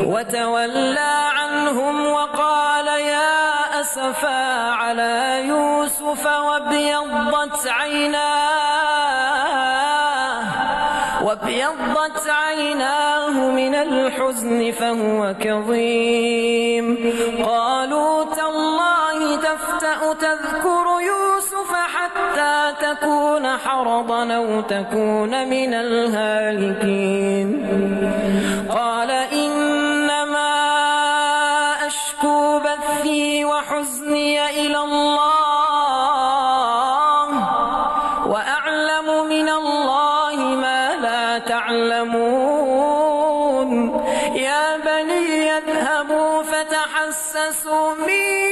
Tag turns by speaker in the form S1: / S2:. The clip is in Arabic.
S1: وتولى عنهم وقال يا أسفا على يوسف وابيضت عيناه من الحزن فهو كظيم. قالوا تالله تفتأ تذكر يوسف حتى تكون حرضا أو تكون من الهالكين. قال إنما أشكو بثي وحزني إلى الله وأعلم من الله ما لا تعلمون. يا بني اذهبوا فتحسسوا من